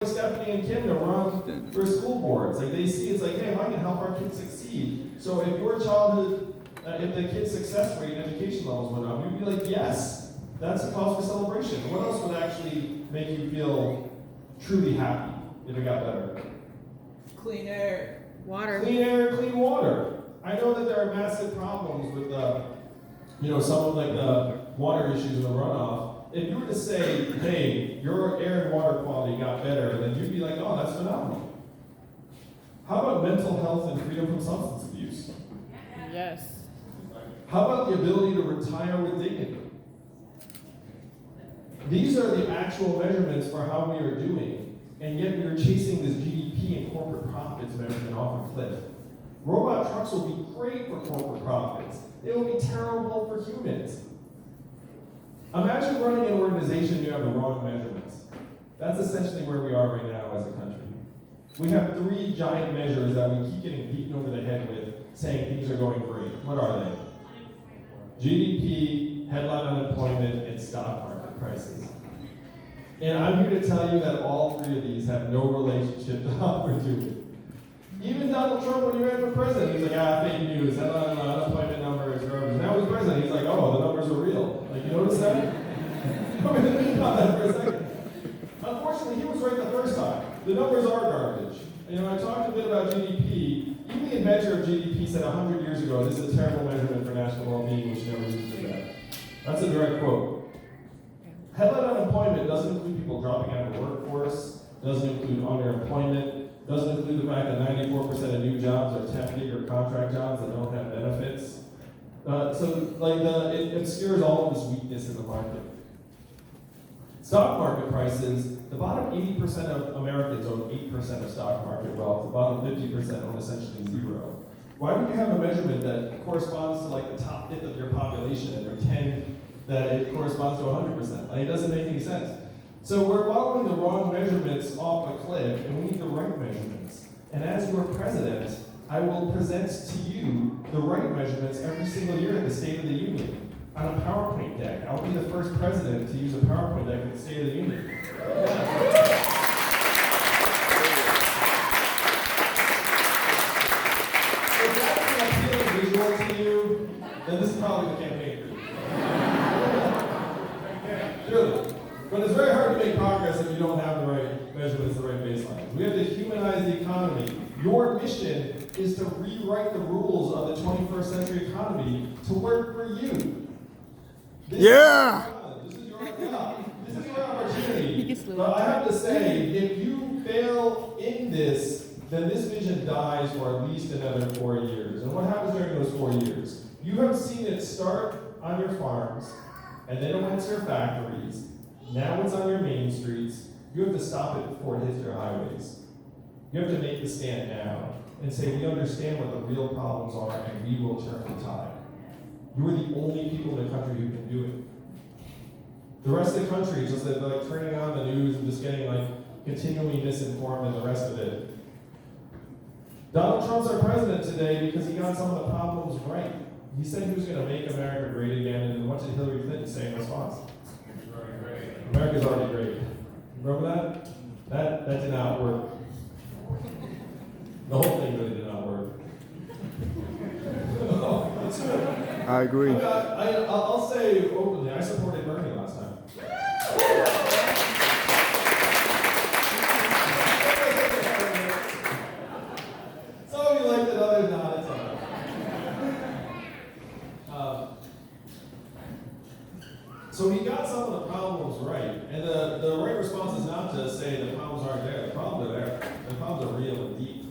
Stephanie and Kim to run for school boards. Like they see it's like, hey, if I can help our kids succeed. So if your childhood, if the kid's success rate and education levels went up, you'd be like, yes, that's a cause for celebration. What else would actually make you feel truly happy if it got better? Clean air. Water. Clean air, clean water. I know that there are massive problems with some of like the water issues in the runoff. If you were to say, hey, your air and water quality got better, then you'd be like, oh, that's phenomenal. How about mental health and freedom from substance abuse? Yes. How about the ability to retire with dignity? These are the actual measurements for how we are doing, and yet we are chasing this GDP and corporate profits measurement off a cliff. Robot trucks will be great for corporate profits. They will be terrible for humans. Imagine running an organization and you have the wrong measurements. That's essentially where we are right now as a country. We have three giant measures that we keep getting beaten over the head with, saying things are going great. What are they? GDP, headline unemployment, and stock market prices. And I'm here to tell you that all three of these have no relationship to how we're doing. Even Donald Trump, when he ran for president, he was like, fake news, headline unemployment number is garbage. Now he's president, he's like, oh, the numbers are real. Like, you notice that? I'm going to think about that for a second. Unfortunately, he was right the first time. The numbers are garbage. And, I talked a bit about GDP. Even the inventor of GDP said 100 years ago, this is a terrible measurement for national well-being, which never used to that. That's a direct quote. Headline unemployment doesn't include people dropping out of the workforce, doesn't include underemployment, doesn't include the fact that 94% of new jobs are temp gig or contract jobs that don't have benefits. It obscures all of this weakness in the market. Stock market prices, the bottom 80% of Americans own 8% of stock market wealth, the bottom 50% own essentially zero. Why would you have a measurement that corresponds to like the top fifth of your population and pretend that it corresponds to 100%? Like, it doesn't make any sense. So we're following the wrong measurements off a cliff, and we need the right measurements. And as your president, I will present to you the right measurements every single year at the State of the Union on a PowerPoint deck. I'll be the first president to use a PowerPoint deck at the State of the Union. If that's an appealing visual to you, then this is probably the campaign for you. Really. But it's very hard to make progress if you don't have the right measurements, the right baselines. We have to humanize the economy. Your mission is to rewrite the rules of the 21st century economy to work for you. This is your job. This is your opportunity. But I have to say, if you fail in this, then this vision dies for at least another 4 years. And what happens during those 4 years? You have seen it start on your farms, and then it went to your factories. Now it's on your main streets. You have to stop it before it hits your highways. You have to make the stand now and say, we understand what the real problems are, and we will turn the tide. You are the only people in the country who can do it. The rest of the country is just like turning on the news and just getting like continually misinformed and the rest of it. Donald Trump's our president today because he got some of the problems right. He said he was going to make America great again, and then what did Hillary Clinton say in response? America's already great. Remember that? That did not work. The whole thing really did not work. I agree. I'll say openly, I supported Bernie last time. Some of you liked it, others not. It's all right. So he got some of the problems right. And the right response is not to say the problems aren't there. The problems are there. The problems are real and deep.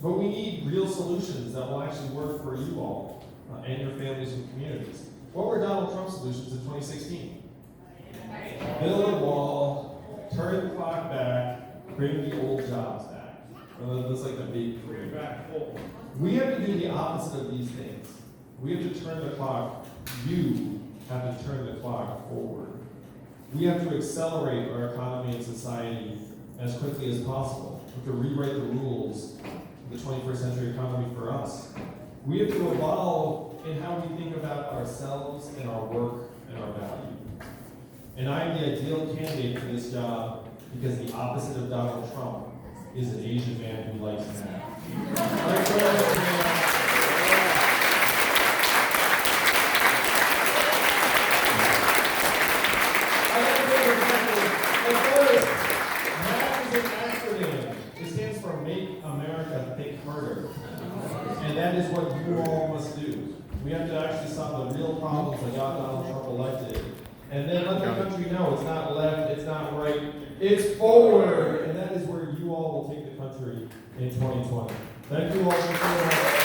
But we need real solutions that will actually work for you all and your families and communities. What were Donald Trump's solutions in 2016? Build a wall, turn the clock back, bring the old jobs back. That's like the big bring back full. We have to do the opposite of these things. We have to turn the clock. You have to turn the clock forward. We have to accelerate our economy and society as quickly as possible. We have to rewrite the rules of the 21st century economy for us. We have to evolve in how we think about ourselves and our work and our value. And I am the ideal candidate for this job because the opposite of Donald Trump is an Asian man who likes math. Thanks very much, man. MAP is an acronym. It stands for Make America Think Harder. And that is what you all must do. We have to actually solve the real problems that got Donald Trump elected. And then let the country know it's not left, it's not right, it's forward. And that is where you all will take the country in 2020. Thank you all for coming out.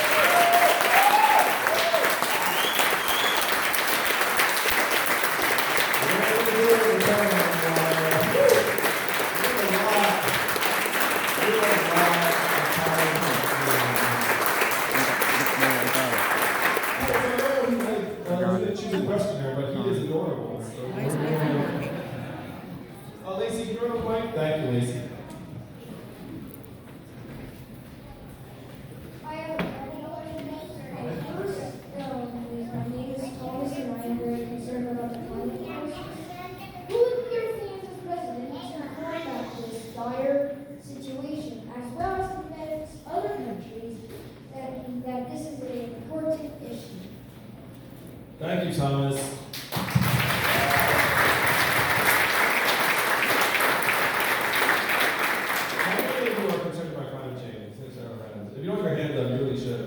Lacey, can you run a mic? Thank you, Lacey. My name is Thomas, and I am very concerned about the climate crisis. Who in your stands as president to combat this dire situation, as well as convince other countries that this is an important issue? Thank you, Thomas. If you don't have your hands up, you really should.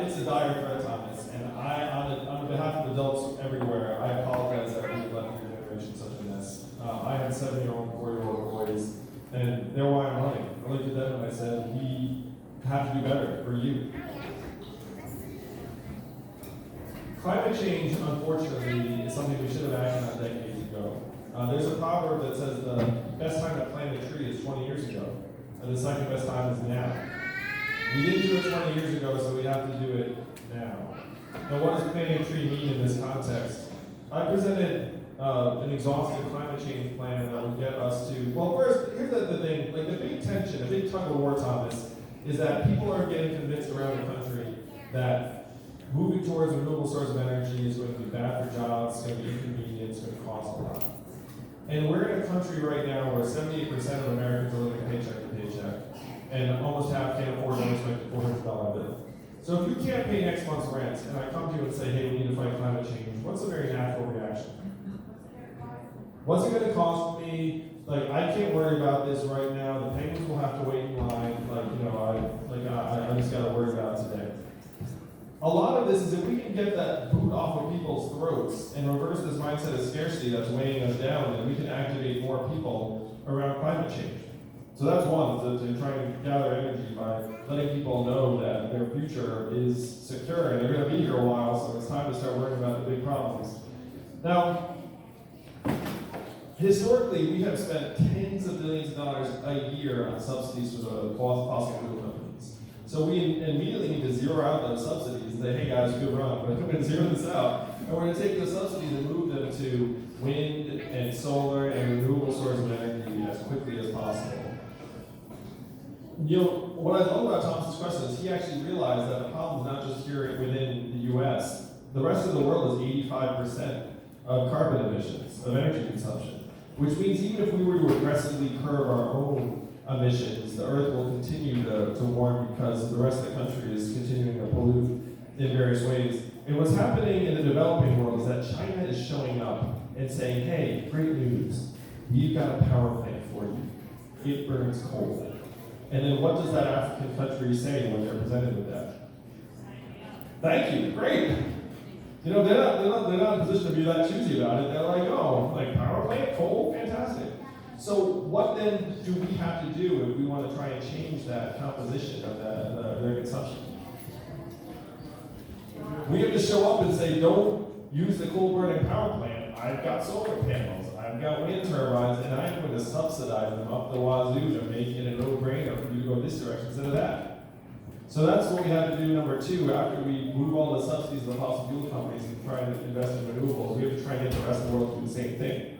It's a dire threat, Thomas, and on behalf of adults everywhere, I apologize that we've left your generation such a mess. I have 7-year-old and 4-year-old boys, and they're why I'm running. I looked at them and I said, we have to do better for you. Climate change, unfortunately, is something we should have acted on decades ago. There's a proverb that says the best time to plant a tree is 20 years ago, and the second best time is now. We didn't do it 20 years ago, so we have to do it now. Now, what does planting a tree mean in this context? I presented an exhaustive climate change plan that would get us to, well, first, here's the thing, like the big tension, the big tug of war, Thomas, is that people are getting convinced around the country that moving towards a renewable source of energy is going to be bad for jobs, it's going to be inconvenient, it's going to cost a lot. And we're in a country right now where 78% of Americans are living paycheck to paycheck, and almost half can't afford an unexpected $400 bill. So if you can't pay next month's rent, and I come to you and say, hey, we need to fight climate change, what's a very natural reaction? What's it going to cost me? Like, I can't worry about this right now. The penguins will have to wait in line. I just got to worry about it today. A lot of this is if we can get that boot off of people's throats and reverse this mindset of scarcity that's weighing us down, then we can activate more people around climate change. So that's one, to try and gather energy by letting people know that their future is secure and they're going to be here a while, so it's time to start worrying about the big problems. Now, historically, we have spent tens of billions of dollars a year on subsidies for the fossil fuel companies. So we immediately need to zero out those subsidies and say, hey guys, good run, but I'm going to zero this out. And we're going to take those subsidies and move them to wind and solar and renewable sources of energy as quickly as possible. You know, what I love about Thomas's question is he actually realized that the problem is not just here within the US. The rest of the world is 85% of carbon emissions, of energy consumption, which means even if we were to aggressively curb our own emissions, the Earth will continue to warm because the rest of the country is continuing to pollute in various ways. And what's happening in the developing world is that China is showing up and saying, hey, great news, we've got a power plant for you. It burns coal. And then what does that African country say when they're presented with that? Thank you, great. You know, they're not in a position to be that choosy about it. They're like, oh, like power plant, coal, fantastic. So what then do we have to do if we want to try and change that composition of their consumption? We have to show up and say, don't use the coal burning power plant. I've got solar panels, I've got wind turbines, and I'm going to subsidize them up the wazoo to make it a no-brainer for you to go this direction instead of that. So that's what we have to do, number two, after we move all the subsidies of the fossil fuel companies and try to invest in renewables, we have to try and get the rest of the world to do the same thing.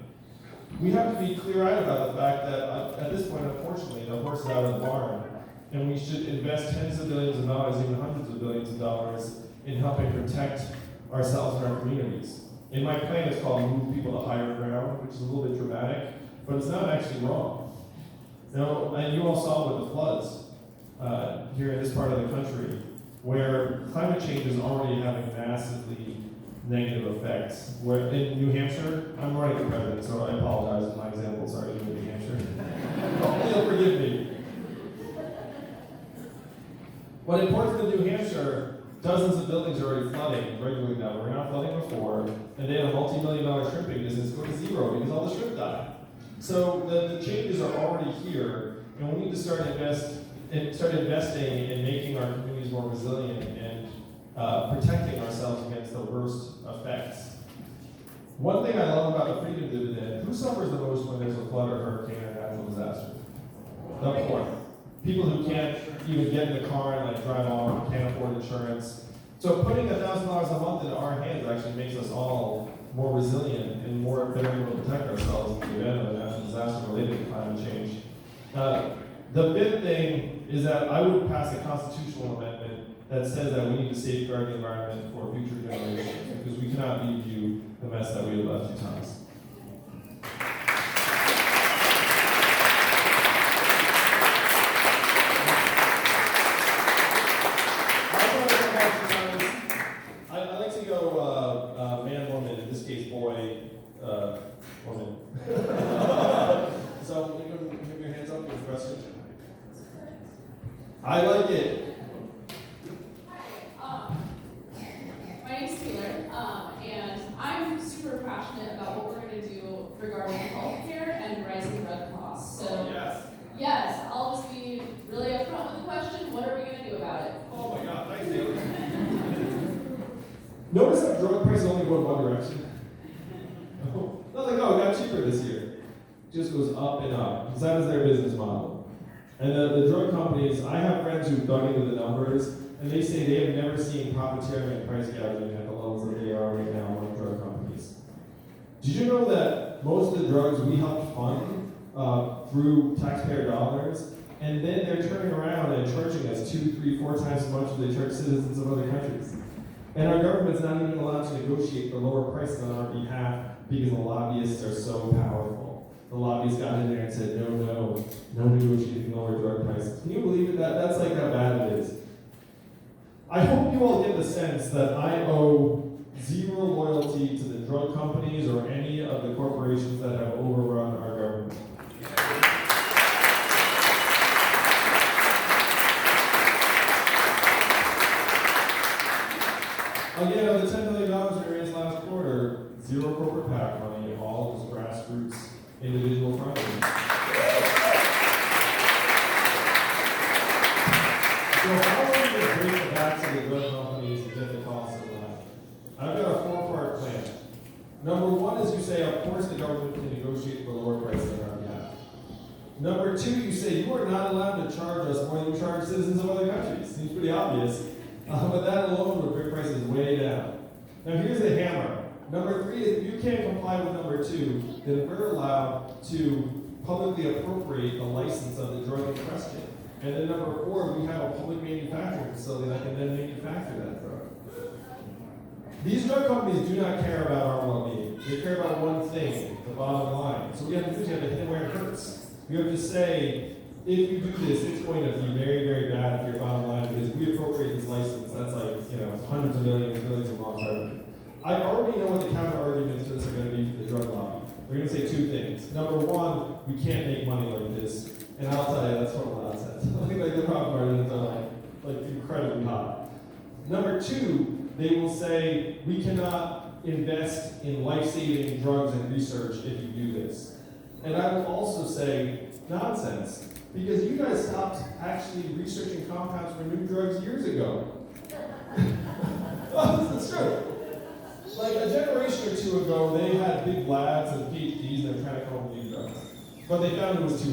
We have to be clear-eyed about the fact that at this point, unfortunately, the horse is out of the barn, and we should invest tens of billions of dollars, even hundreds of billions of dollars, in helping protect ourselves and our communities. In my plan, it's called Move People to Higher Ground, which is a little bit dramatic, but it's not actually wrong. Now, and you all saw with the floods here in this part of the country, where climate change is already having massively negative effects. Where in New Hampshire, I'm running for president, so I apologize if my examples are in New Hampshire. Hopefully you'll forgive me. But in parts of New Hampshire, dozens of buildings are already flooding regularly now. We're not flooding before, and they had a multi-million-dollar shrimping business go to zero because all the shrimp died. So the changes are already here, and we need to start investing in making our communities more resilient and protecting ourselves against the worst effects. One thing I love about the freedom dividend: who suffers the most when there's a flood or hurricane or natural disaster? The poor. People who can't even get in the car and drive off, can't afford insurance. So putting $1,000 a month into our hands actually makes us all more resilient and more better able to protect ourselves in the event of a natural disaster related to climate change. The fifth thing is that I would pass a constitutional amendment that says that we need to safeguard the environment for future generations because we cannot leave you the mess that we have left you, Thomas. I like to go man, woman, in this case boy, woman. So you can have your hands up for the question. I like it. My name's Taylor, and I'm super passionate about what we're going to do regarding healthcare and rising drug costs. So, yes, I'll just be really upfront with the question: what are we going to do about it? Oh my God, thanks, Taylor. Notice that drug prices only go in one direction. Not like, oh, it got cheaper this year. It just goes up and up, because that is their business model. And the drug companies, I have friends who've dug into the numbers, and they say they have never seen profiteering and price gouging at the levels that they are right now among drug companies. Did you know that most of the drugs we help fund through taxpayer dollars, and then they're turning around and charging us 2, 3, 4 times as much as they charge citizens of other countries? And our government's not even allowed to negotiate for lower prices on our behalf because the lobbyists are so powerful. The lobbyists got in there and said, no negotiating lower drug prices. Can you believe it? That's like how bad it is. I hope you all get the sense that I owe zero loyalty to the drug companies or any of the corporations that have overrun our government. Again, of the $10 million we raised last quarter, zero corporate PAC money, all just grassroots individual funding. So how are we going to break the backs of the drug companies and get the costs of that? I've got a 4-part plan. Number 1 is you say, of course the government can negotiate for lower prices on our behalf. Number 2, you say you are not allowed to charge us more than you charge citizens of other countries. Seems pretty obvious. But that alone would bring prices way down. Now here's the hammer. Number 3 is if you can't comply with number 2, then we're allowed to publicly appropriate the license of the drug in question. And then number 4, we have a public manufacturing facility that can then manufacture that drug. These drug companies do not care about our well-being. They care about one thing, the bottom line. So what we have to do is we have to hit it where it hurts. We have to say, if you do this, it's going to be very, very bad for your bottom line because we appropriate this license. That's hundreds of millions, billions of long term. I already know what the counter arguments to this are going to be for the drug lobby. They're going to say 2 things. Number 1, we can't make money like this. And I'll tell you, that's total nonsense. I think the profit margins are incredibly high. Number 2, they will say, we cannot invest in life-saving drugs and research if you do this. And I will also say, nonsense. Because you guys stopped actually researching compounds for new drugs years ago. Well, this is true. Like a generation or 2 ago, they had big labs and PhDs that were trying to come up with new drugs. But they found it was too